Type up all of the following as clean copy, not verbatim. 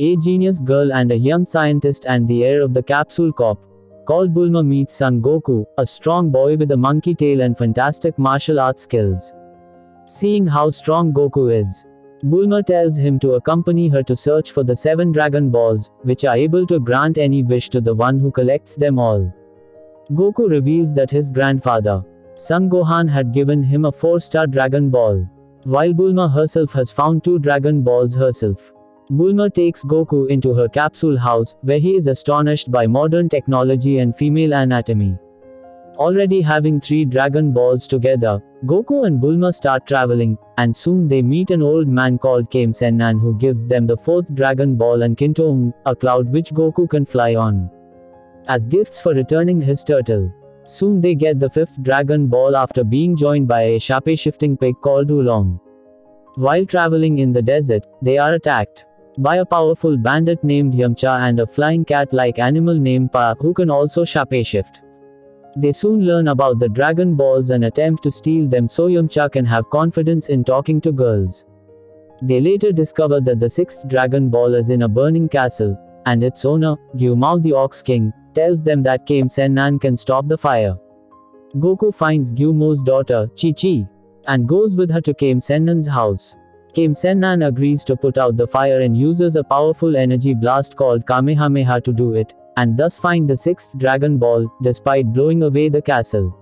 A genius girl and a young scientist and the heir of the Capsule Corp, called Bulma, meets son Goku, a strong boy with a monkey tail and fantastic martial arts skills. Seeing how strong Goku is, Bulma tells him to accompany her to search for the 7 Dragon Balls, which are able to grant any wish to the one who collects them all. Goku reveals that his grandfather, Son Gohan, had given him a 4-star Dragon Ball, while Bulma herself has found 2 Dragon Balls herself. Bulma takes Goku into her capsule house, where he is astonished by modern technology and female anatomy. Already having 3 Dragon Balls together, Goku and Bulma start traveling, and soon they meet an old man called Kame Sennan who gives them the 4th Dragon Ball and Kintoung, a cloud which Goku can fly on, as gifts for returning his turtle. Soon they get the 5th Dragon Ball after being joined by a shape-shifting pig called Oolong. While traveling in the desert, they are attacked by a powerful bandit named Yamcha and a flying cat-like animal named Pa, who can also shape-shift. They soon learn about the Dragon Balls and attempt to steal them so Yamcha can have confidence in talking to girls. They later discover that the 6th Dragon Ball is in a burning castle, and its owner, Gyumao the Ox King, tells them that Kame Sennan can stop the fire. Goku finds Gyumo's daughter, Chi-Chi, and goes with her to Kame Sennan's house. Kame Sennan agrees to put out the fire and uses a powerful energy blast called Kamehameha to do it, and thus find the 6th Dragon Ball, despite blowing away the castle.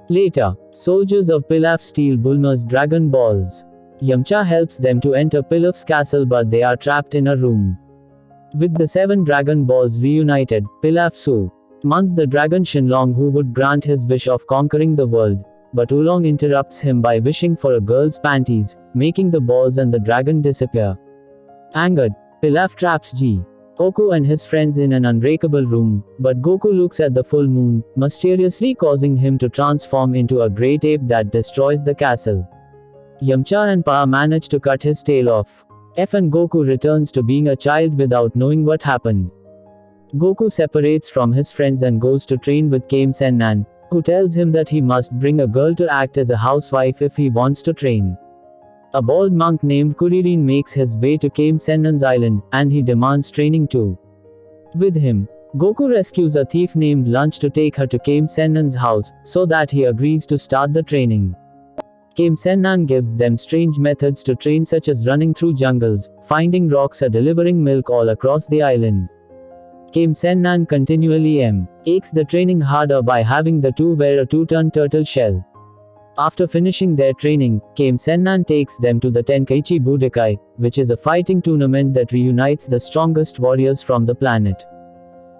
Later, soldiers of Pilaf steal Bulma's Dragon Balls. Yamcha helps them to enter Pilaf's castle, but they are trapped in a room. With the 7 Dragon Balls reunited, Pilaf summons the dragon Shenlong, who would grant his wish of conquering the world, but Oolong interrupts him by wishing for a girl's panties, making the balls and the dragon disappear. Angered, Pilaf traps Goku and his friends in an unbreakable room, but Goku looks at the full moon, mysteriously causing him to transform into a great ape that destroys the castle. Yamcha and Pa manage to cut his tail off. And Goku returns to being a child without knowing what happened. Goku separates from his friends and goes to train with Kame Sennan, who tells him that he must bring a girl to act as a housewife if he wants to train. A bald monk named Kuririn makes his way to Kame Sennan's island, and he demands training too. With him, Goku rescues a thief named Lunch to take her to Kame Sennan's house, so that he agrees to start the training. Kame Sennan gives them strange methods to train, such as running through jungles, finding rocks or delivering milk all across the island. Kame Sennan continually makes the training harder by having the 2 wear a 2-ton turtle shell. After finishing their training, Kame Sennan takes them to the Tenkaichi Budokai, which is a fighting tournament that reunites the strongest warriors from the planet.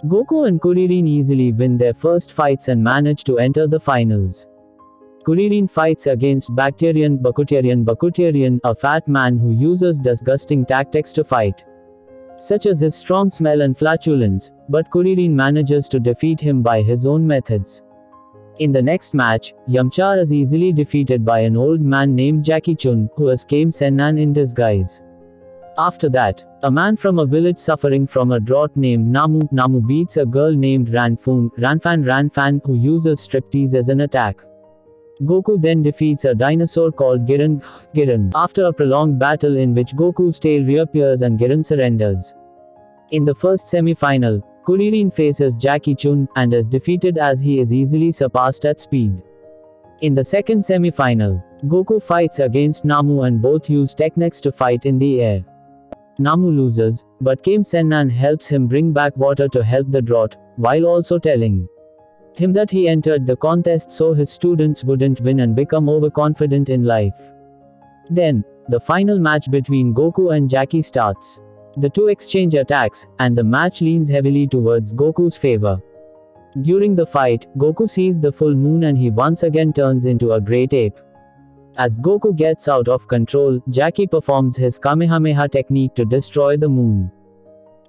Goku and Kuririn easily win their first fights and manage to enter the finals. Kuririn fights against Bakutarian, a fat man who uses disgusting tactics to fight, such as his strong smell and flatulence, but Kuririn manages to defeat him by his own methods. In the next match, Yamcha is easily defeated by an old man named Jackie Chun, who is Kame Sennan in disguise. After that, a man from a village suffering from a drought named Namu beats a girl named Ranfan, who uses striptease as an attack. Goku then defeats a dinosaur called Giran, after a prolonged battle in which Goku's tail reappears and Giran surrenders. In the first semi-final, Kuririn faces Jackie Chun, and is defeated as he is easily surpassed at speed. In the second semi-final, Goku fights against Namu and both use techniques to fight in the air. Namu loses, but Kame Sennan helps him bring back water to help the drought, while also telling him that he entered the contest so his students wouldn't win and become overconfident in life. Then, the final match between Goku and Jackie starts. The two exchange attacks, and the match leans heavily towards Goku's favor. During the fight, Goku sees the full moon and he once again turns into a great ape. As Goku gets out of control, Jackie performs his Kamehameha technique to destroy the moon.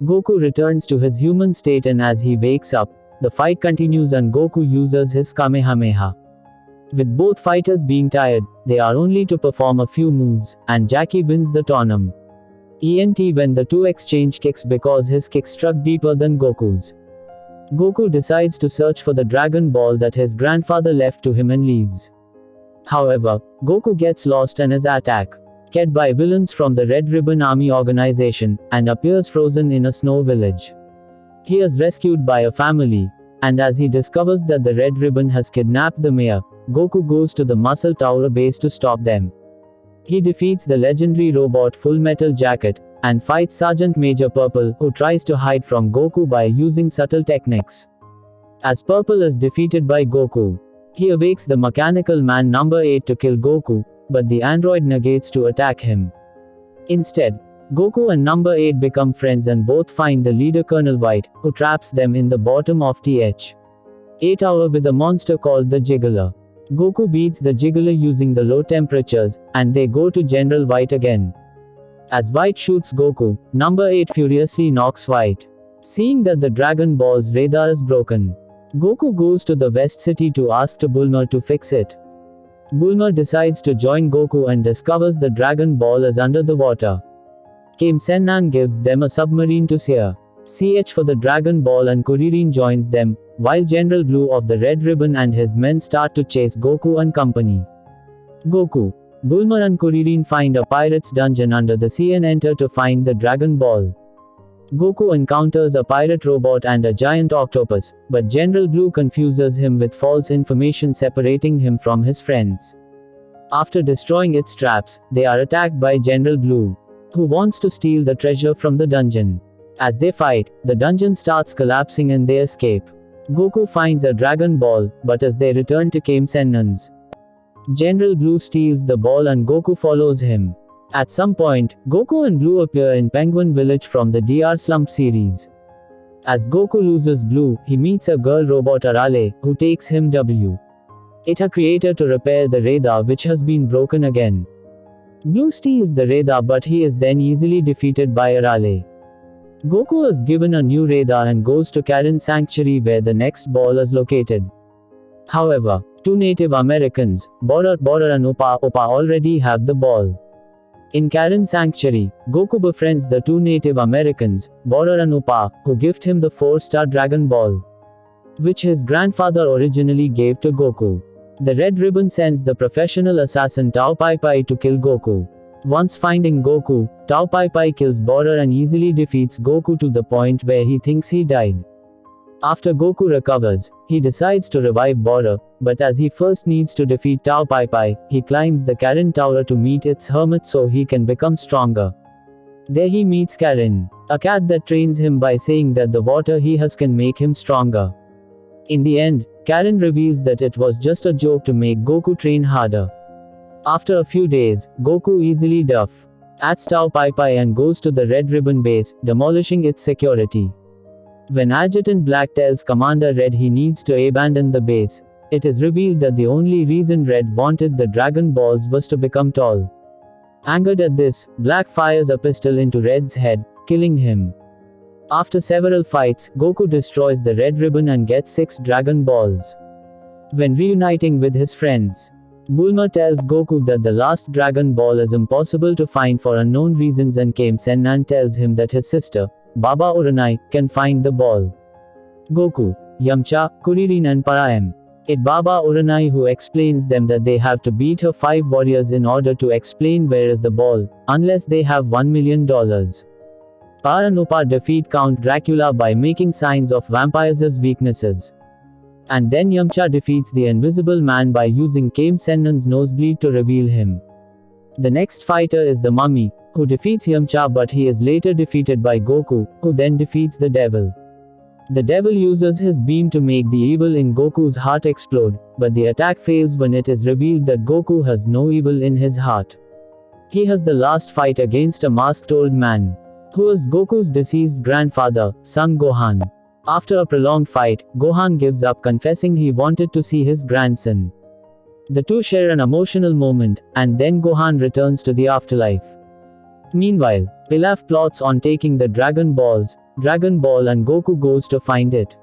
Goku returns to his human state, and as he wakes up, the fight continues and Goku uses his Kamehameha. With both fighters being tired, they are only to perform a few moves, and Jackie wins the tournament. When the two exchange kicks because his kick struck deeper than Goku's. Goku decides to search for the Dragon Ball that his grandfather left to him and leaves. However, Goku gets lost and is attacked. led by villains from the Red Ribbon Army organization, and appears frozen in a snow village. He is rescued by a family, and as he discovers that the Red Ribbon has kidnapped the mayor, Goku goes to the Muscle Tower base to stop them. He defeats the legendary robot Full Metal Jacket, and fights Sergeant Major Purple, who tries to hide from Goku by using subtle techniques. As Purple is defeated by Goku, he awakes the Mechanical Man number 8 to kill Goku, but the android negates to attack him. Instead, Goku and number 8 become friends and both find the leader Colonel White, who traps them in the bottom of TH-8 tower with a monster called the Jiggler. Goku beats the Jiggler using the low temperatures, and they go to General White again. As White shoots Goku, number 8 furiously knocks White. Seeing that the Dragon Ball's radar is broken, Goku goes to the West City to ask Bulma to fix it. Bulma decides to join Goku and discovers the Dragon Ball is under the water. Kim Sennan gives them a submarine to steer. CH for the Dragon Ball and Kuririn joins them, while General Blue of the Red Ribbon and his men start to chase Goku and company. Goku, Bulma and Kuririn find a pirate's dungeon under the sea and enter to find the Dragon Ball. Goku encounters a pirate robot and a giant octopus, but General Blue confuses him with false information separating him from his friends. After destroying its traps, they are attacked by General Blue, who wants to steal the treasure from the dungeon. As they fight, the dungeon starts collapsing and they escape. Goku finds a Dragon Ball, but as they return to Kim Sennan's, General Blue steals the ball and Goku follows him. At some point, Goku and Blue appear in Penguin Village from the DR Slump series. As Goku loses Blue, he meets a girl robot Arale, who takes him It a creator to repair the radar which has been broken again. Blue steals the radar but he is then easily defeated by Arale. Goku is given a new radar and goes to Karin Sanctuary where the next ball is located. However, two Native Americans, Borar and Upa already have the ball. In Karin Sanctuary, Goku befriends the two Native Americans, Borar and Upa, who gift him the 4-star Dragon Ball, which his grandfather originally gave to Goku. The Red Ribbon sends the professional assassin Tao Pai Pai to kill Goku. Once finding Goku, Tao Pai Pai kills Borar and easily defeats Goku to the point where he thinks he died. After Goku recovers, he decides to revive Borar, but as he first needs to defeat Tao Pai Pai, he climbs the Karin Tower to meet its hermit so he can become stronger. There he meets Karin, a cat that trains him by saying that the water he has can make him stronger. In the end, Karin reveals that it was just a joke to make Goku train harder. After a few days, Goku easily defeats Tao Pai Pai and goes to the Red Ribbon base, demolishing its security. When Adjutant Black tells Commander Red he needs to abandon the base, it is revealed that the only reason Red wanted the Dragon Balls was to become tall. Angered at this, Black fires a pistol into Red's head, killing him. After several fights, Goku destroys the Red Ribbon and gets 6 Dragon Balls. When reuniting with his friends, Bulma tells Goku that the last Dragon Ball is impossible to find for unknown reasons and Kim Sennan tells him that his sister, Baba Uranai, can find the ball. Goku, Yamcha, Kuririn and Parayam. It Baba Uranai who explains them that they have to beat her 5 warriors in order to explain where is the ball, unless they have $1 million. Par and Upa defeat Count Dracula by making signs of vampires' weaknesses. And then Yamcha defeats the Invisible Man by using Kim Sennan's nosebleed to reveal him. The next fighter is the Mummy, who defeats Yamcha but he is later defeated by Goku, who then defeats the Devil. The Devil uses his beam to make the evil in Goku's heart explode, but the attack fails when it is revealed that Goku has no evil in his heart. He has the last fight against a masked old man, who is Goku's deceased grandfather, Son Gohan. After a prolonged fight, Gohan gives up confessing he wanted to see his grandson. The two share an emotional moment, and then Gohan returns to the afterlife. Meanwhile, Pilaf plots on taking the Dragon Balls, Dragon Ball and Goku goes to find it.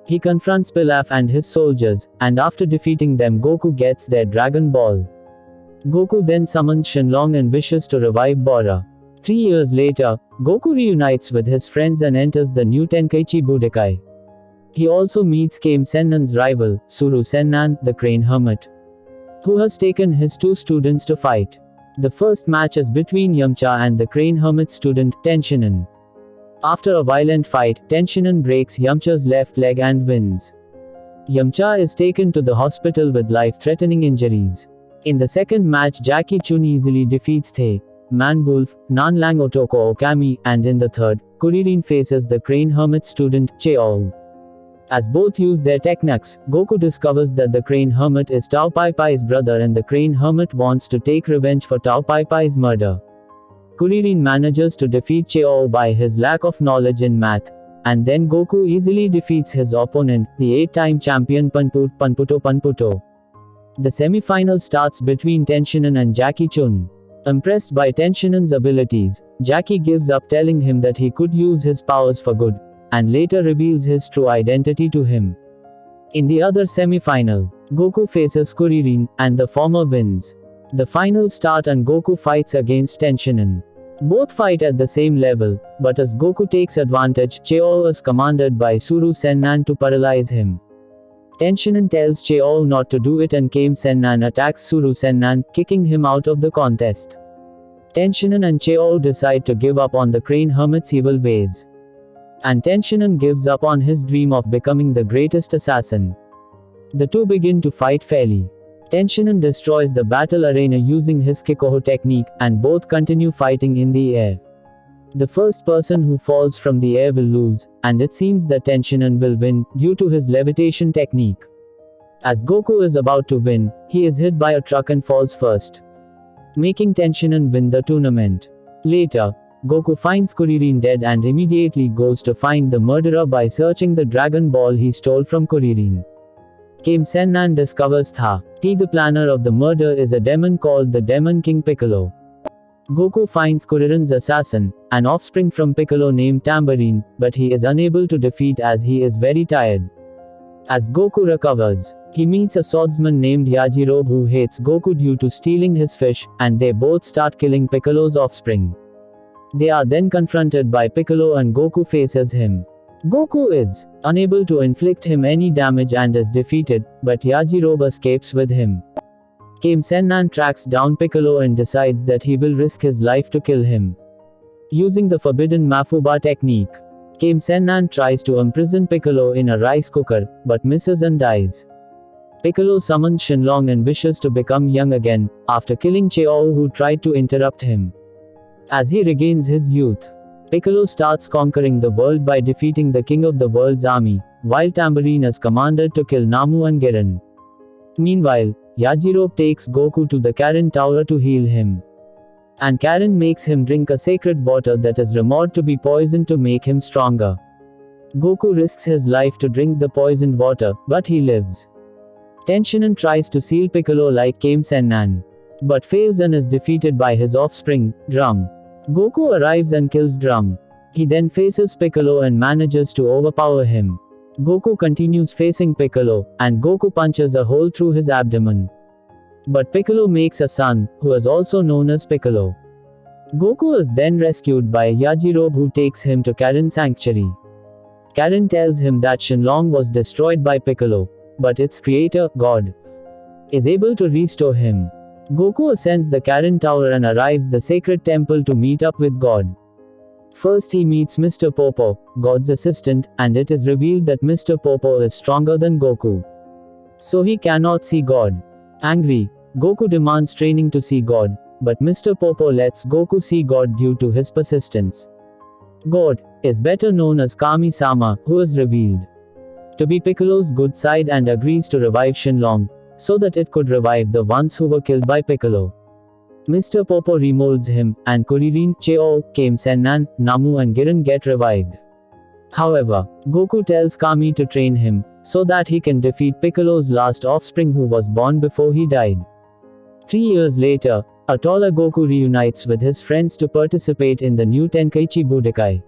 He confronts Pilaf and his soldiers, and after defeating them Goku gets their Dragon Ball. Goku then summons Shenlong and wishes to revive Bora. 3 years later, Goku reunites with his friends and enters the new Tenkaichi Budokai. He also meets Kim Sennan's rival, Suru Sennan, the Crane Hermit, who has taken his 2 students to fight. The first match is between Yamcha and the Crane Hermit student, Tenshinhan. After a violent fight, Tenshinhan breaks Yamcha's left leg and wins. Yamcha is taken to the hospital with life-threatening injuries. In the second match, Jackie Chun easily defeats Thay, Man-Wolf, Nanlang Otoko Okami, and in the third, Kuririn faces the Crane Hermit student, Cheou. As both use their techniques, Goku discovers that the Crane Hermit is Tao Pai Pai's brother and the Crane Hermit wants to take revenge for Tao Pai Pai's murder. Kuririn manages to defeat Cheou by his lack of knowledge in math, and then Goku easily defeats his opponent, the 8-time champion Panputo. The semi-final starts between Tenshinhan and Jackie Chun. Impressed by Tenshinhan's abilities, Jackie gives up telling him that he could use his powers for good, and later reveals his true identity to him. In the other semi-final, Goku faces Kuririn, and the former wins. The finals start and Goku fights against Tenshinhan. Both fight at the same level, but as Goku takes advantage, Cheou is commanded by Suru Sennan to paralyze him. Tenshinhan tells Cheou not to do it and Kame Sennan attacks Suru Sennan, kicking him out of the contest. Tenshinhan and Cheou decide to give up on the Crane Hermit's evil ways. And Tenshinhan gives up on his dream of becoming the greatest assassin. The two begin to fight fairly. Tenshinhan destroys the battle arena using his Kikoho technique, and both continue fighting in the air. The first person who falls from the air will lose, and it seems that Tenshinhan will win, due to his levitation technique. As Goku is about to win, he is hit by a truck and falls first, making Tenshinhan win the tournament. Later, Goku finds Kuririn dead and immediately goes to find the murderer by searching the Dragon Ball he stole from Kuririn. Kame Sennan discovers T, the planner of the murder, is a demon called the Demon King Piccolo. Goku finds Kuririn's assassin, an offspring from Piccolo named Tambourine, but he is unable to defeat as he is very tired. As Goku recovers, he meets a swordsman named Yajirobe who hates Goku due to stealing his fish, and they both start killing Piccolo's offspring. They are then confronted by Piccolo and Goku faces him. Goku is unable to inflict him any damage and is defeated, but Yajirobe escapes with him. Kame Sennan tracks down Piccolo and decides that he will risk his life to kill him. Using the forbidden Mafuba technique, Kame Sennan tries to imprison Piccolo in a rice cooker, but misses and dies. Piccolo summons Shenlong and wishes to become young again, after killing Cheou who tried to interrupt him. As he regains his youth, Piccolo starts conquering the world by defeating the king of the world's army, while Tambourine is commanded to kill Namu and Giran. Meanwhile, Yajirobe takes Goku to the Karin Tower to heal him. And Karin makes him drink a sacred water that is rumored to be poisoned to make him stronger. Goku risks his life to drink the poisoned water, but he lives. Tenshinhan tries to seal Piccolo like Kame Sennan, but fails and is defeated by his offspring, Drum. Goku arrives and kills Drum. He then faces Piccolo and manages to overpower him. Goku continues facing Piccolo, and Goku punches a hole through his abdomen. But Piccolo makes a son, who is also known as Piccolo. Goku is then rescued by Yajirobe who takes him to Karin's sanctuary. Karin tells him that Shenlong was destroyed by Piccolo, but its creator, God, is able to restore him. Goku ascends the Karin Tower and arrives the sacred temple to meet up with God. First he meets Mr. Popo, God's assistant, and it is revealed that Mr. Popo is stronger than Goku, so he cannot see God. Angry, Goku demands training to see God, but Mr. Popo lets Goku see God due to his persistence. God is better known as Kami-sama, who is revealed to be Piccolo's good side and agrees to revive Shenlong, so that it could revive the ones who were killed by Piccolo. Mr. Popo remolds him, and Kuririn, Cheou, Kame Sennan, Namu and Giran get revived. However, Goku tells Kami to train him, so that he can defeat Piccolo's last offspring who was born before he died. 3 years later, a taller Goku reunites with his friends to participate in the new Tenkaichi Budokai.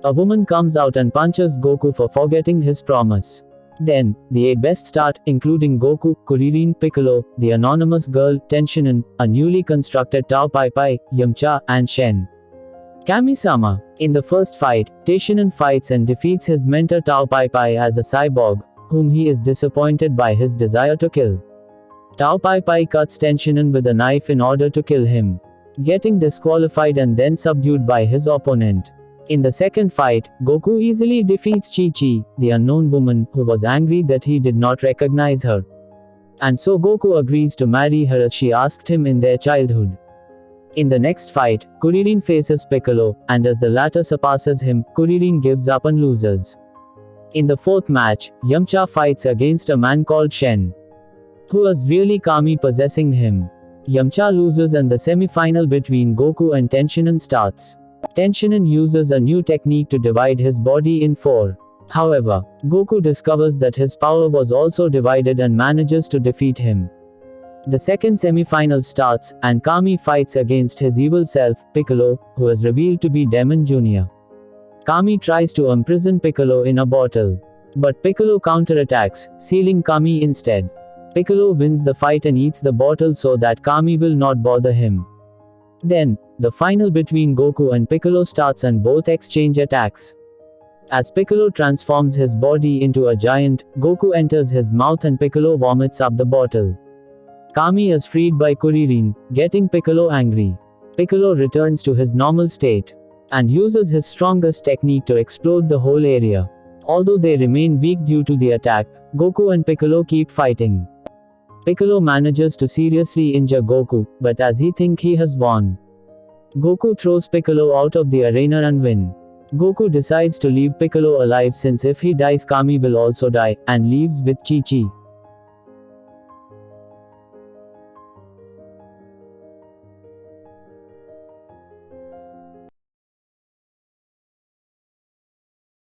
A woman comes out and punches Goku for forgetting his promise. Then, the 8 best start, including Goku, Kuririn, Piccolo, the anonymous girl, Tenshinhan, a newly constructed Tao Pai Pai, Yamcha, and Shen. Kami-sama. In the first fight, Tenshinhan fights and defeats his mentor Tao Pai Pai as a cyborg, whom he is disappointed by his desire to kill. Tao Pai Pai cuts Tenshinhan with a knife in order to kill him, getting disqualified and then subdued by his opponent. In the second fight, Goku easily defeats Chi-Chi, the unknown woman, who was angry that he did not recognize her. And so Goku agrees to marry her as she asked him in their childhood. In the next fight, Kuririn faces Piccolo, and as the latter surpasses him, Kuririn gives up and loses. In the fourth match, Yamcha fights against a man called Shen, who was really Kami possessing him. Yamcha loses and the semi-final between Goku and Tenshinhan starts. Tenshinhan uses a new technique to divide his body in four. However, Goku discovers that his power was also divided and manages to defeat him. The second semi-final starts, and Kami fights against his evil self, Piccolo, who is revealed to be Demon Jr. Kami tries to imprison Piccolo in a bottle, but Piccolo counterattacks, sealing Kami instead. Piccolo wins the fight and eats the bottle so that Kami will not bother him. Then, the final between Goku and Piccolo starts and both exchange attacks. As Piccolo transforms his body into a giant, Goku enters his mouth and Piccolo vomits up the bottle. Kami is freed by Kuririn, getting Piccolo angry. Piccolo returns to his normal state and uses his strongest technique to explode the whole area. Although they remain weak due to the attack, Goku and Piccolo keep fighting. Piccolo manages to seriously injure Goku, but as he thinks he has won, Goku throws Piccolo out of the arena and wins. Goku decides to leave Piccolo alive since if he dies Kami will also die, and leaves with Chi-Chi.